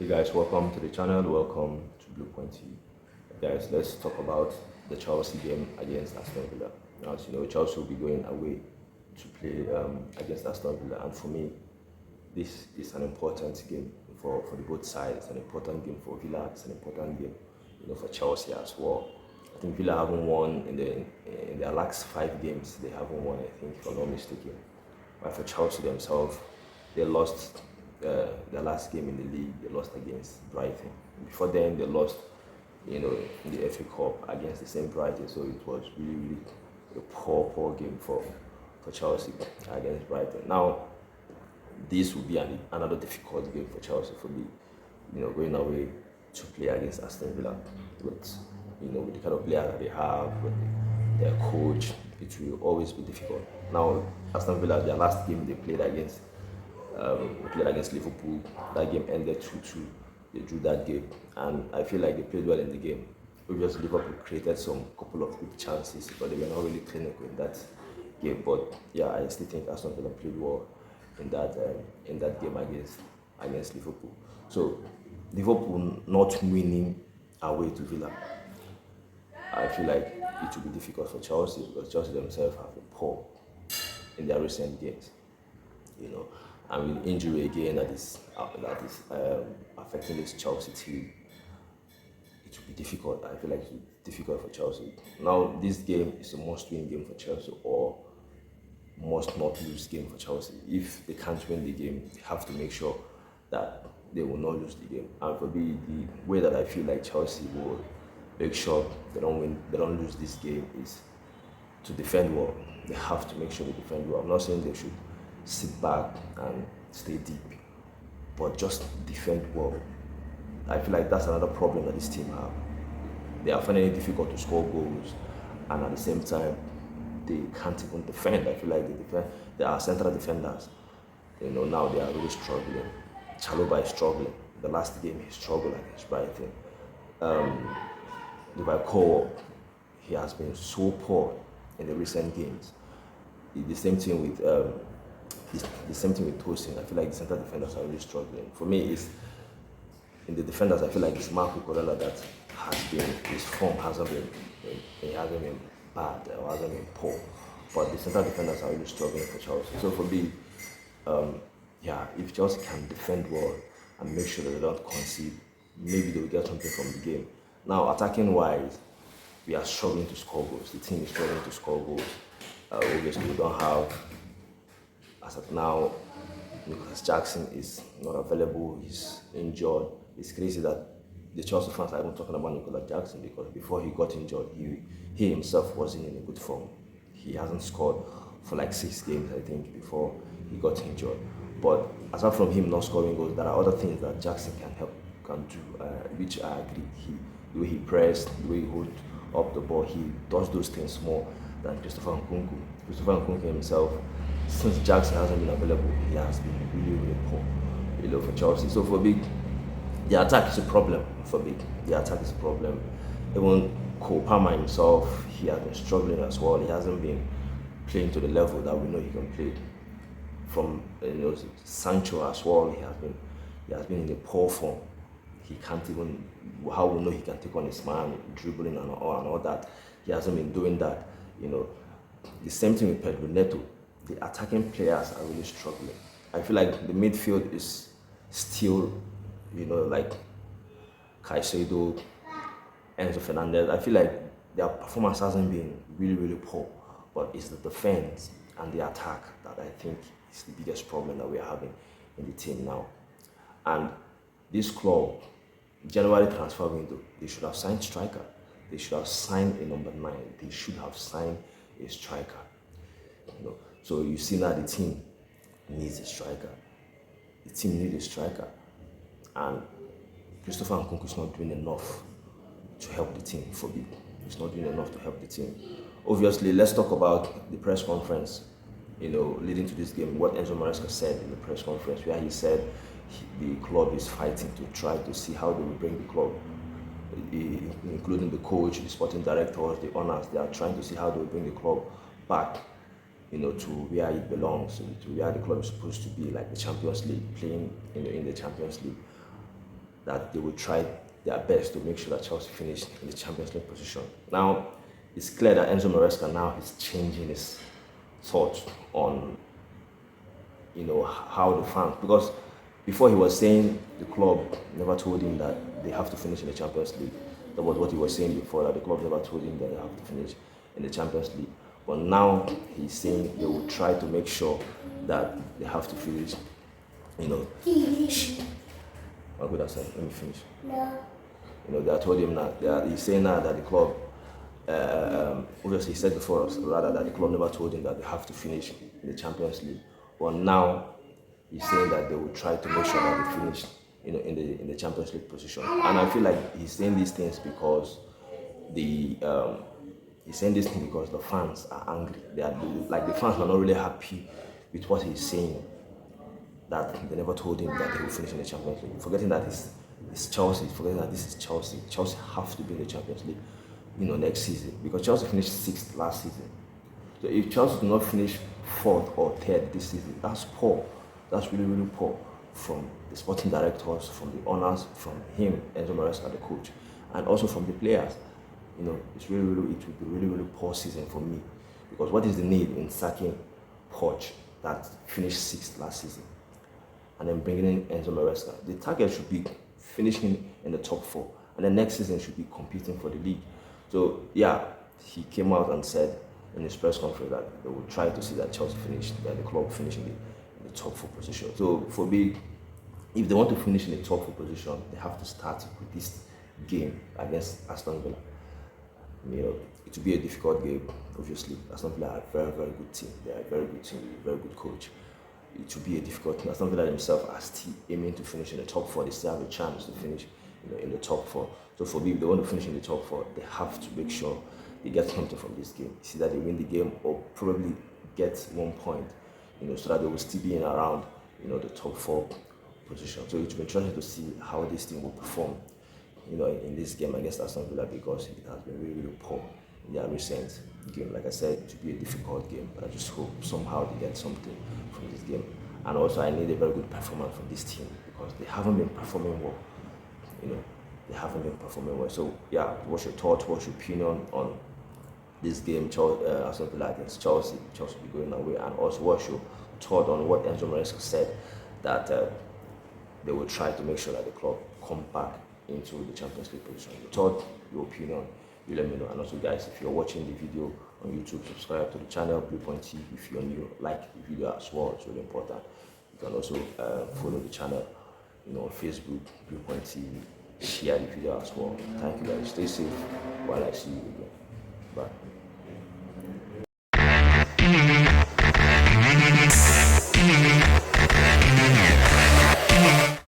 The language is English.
Hey guys, welcome to the channel. Welcome to Blue Point TV. Guys, let's talk about the Chelsea game against Aston Villa. Now, as you know, Chelsea will be going away to play against Aston Villa, and for me, this is an important game for the both sides. It's an important game for Villa. It's an important game, for Chelsea as well. I think Villa haven't won in their last 5 games. They haven't won, I think, if I'm not mistaken. But for Chelsea themselves, they lost their last game in the league. They lost against Brighton. Before then, they lost, in the FA Cup against the same Brighton. So it was really a poor game for Chelsea against Brighton. Now, this will be another difficult game for Chelsea for me. Going away to play against Aston Villa with the kind of player that they have, with their coach, it will always be difficult. Now, Aston Villa, their last game they played against Liverpool. That game ended 2-2. They drew that game, and I feel like they played well in the game. Obviously, Liverpool created some couple of big chances, but they were not really clinical in that game. But yeah, I still think Aston Villa played well in that game against Liverpool. So Liverpool not winning away to Villa, I feel like it will be difficult for Chelsea because Chelsea themselves have been poor in their recent games. And with injury again that is affecting this Chelsea team, it will be difficult. I feel like it will be difficult for Chelsea. Now, this game is a must-win game for Chelsea or must not lose game for Chelsea. If they can't win the game, they have to make sure that they will not lose the game. And for me, the way that I feel like Chelsea will make sure they don't lose this game is to defend well. They have to make sure they defend well. I'm not saying they should sit back and stay deep, but just defend well. I feel like that's another problem that this team have. They are finding it difficult to score goals, and at the same time, they can't even defend. I feel like they are central defenders. Now they are really struggling. Chalobah is struggling. The last game he struggled against Brighton. Liverpool, he has been so poor in the recent games. The same thing with Tosin. I feel like the central defenders are really struggling. For me, it's in the defenders. I feel like it's Marco Corella that his form hasn't been bad or hasn't been poor, but the central defenders are really struggling for Chelsea. So for me, if Chelsea can defend well and make sure that they don't concede, maybe they will get something from the game. Now, attacking wise, we are struggling to score goals. The team is struggling to score goals. Obviously, we don't have, as of now, Nicholas Jackson is not available. He's injured. It's crazy that the Chelsea fans are even talking about Nicholas Jackson because before he got injured, he himself wasn't in a good form. He hasn't scored for like 6 games, I think, before he got injured. But aside from him not scoring goals, there are other things that Jackson can do, which I agree. The way he pressed, the way he holds up the ball, he does those things more than Christopher Nkunku. Christopher Nkunku himself, since Jackson hasn't been available, he has been really poor, for Chelsea. So for me, the attack is a problem for me. The attack is a problem. Even Cole Palmer himself, he has been struggling as well. He hasn't been playing to the level that we know he can play. From Sancho as well, he has been in a poor form. He can't even, how we know he can take on his man, dribbling and all that. He hasn't been doing that. The same thing with Pedro Neto. The attacking players are really struggling. I feel like the midfield is still, like Caicedo, Enzo Fernandez. I feel like their performance hasn't been really poor, but it's the defense and the attack that I think is the biggest problem that we are having in the team now. And this club, January transfer window, they should have signed striker. They should have signed a number 9. They should have signed a striker. So you see now the team needs a striker. The team needs a striker. And Christopher Nkunku is not doing enough to help the team for me. He's not doing enough to help the team. Obviously, let's talk about the press conference, leading to this game, what Enzo Maresca said in the press conference, where he said the club is fighting to try to see how they will bring the club, including the coach, the sporting directors, the owners. They are trying to see how they will bring the club back, to where it belongs, to where the club is supposed to be, like the Champions League, playing in the Champions League. that they will try their best to make sure that Chelsea finish in the Champions League position. Now, it's clear that Enzo Maresca now is changing his thoughts on, how the fans, because before he was saying the club never told him that they have to finish in the Champions League. That was what he was saying before, that the club never told him that they have to finish in the Champions League. But now he's saying they will try to make sure that they have to finish, I'll go that side, let me finish. They told him that, he's saying now that the club, obviously he said before, rather, that the club never told him that they have to finish in the Champions League. But now he's saying that they will try to make sure that they finish, in the Champions League position. And I feel like he's saying these things because the fans are angry. They are like, the fans are not really happy with what he's saying, that they never told him that they will finish in the Champions League. Forgetting that it's Chelsea, forgetting that this is Chelsea. Chelsea have to be in the Champions League, next season, because Chelsea finished 6th last season. So if Chelsea do not finish 4th or 3rd this season, that's poor. That's really, really poor from the sporting directors, from the owners, from him, Enzo Maresca, the coach, and also from the players. It would be really, really poor season for me, because what is the need in sacking Poch that finished 6th last season, and then bringing in Enzo Maresca? The target should be finishing in the top 4, and the next season should be competing for the league. So yeah, he came out and said in his press conference that they will try to see that Chelsea finish, that the club finish in the top 4 position. So for me, if they want to finish in the top 4 position, they have to start with this game against Aston Villa. It will be a difficult game, obviously. Aston Villa are a very, very good team. They are a very good team, a very good coach. It will be a difficult team. Aston Villa themselves are still aiming to finish in the top 4. They still have a chance to finish, in the top 4. So for me, if they want to finish in the top 4, they have to make sure they get something from this game. See that they win the game, or probably get 1 point, so that they will still be in around, the top 4 position. So it will be interesting to see how this team will perform, in this game against Aston Villa, because it has been really, really poor in their recent game. Like I said, it will be a difficult game, but I just hope somehow they get something from this game. And also, I need a very good performance from this team, because they haven't been performing well. They haven't been performing well. So yeah, what's your thought? What's your opinion on this game, Aston Villa against Chelsea? Chelsea will be going away. And also, what's your thought on what Enzo Maresca said, that they will try to make sure that the club come back into the Champions League position? Your thought, your opinion, you let me know. And also, guys, if you're watching the video on YouTube, subscribe to the channel, Blue Point TV. If you're new, like the video as well. It's really important. You can also follow the channel, on Facebook, Blue Point TV. Share the video as well. Thank you, guys. Stay safe while I see you again.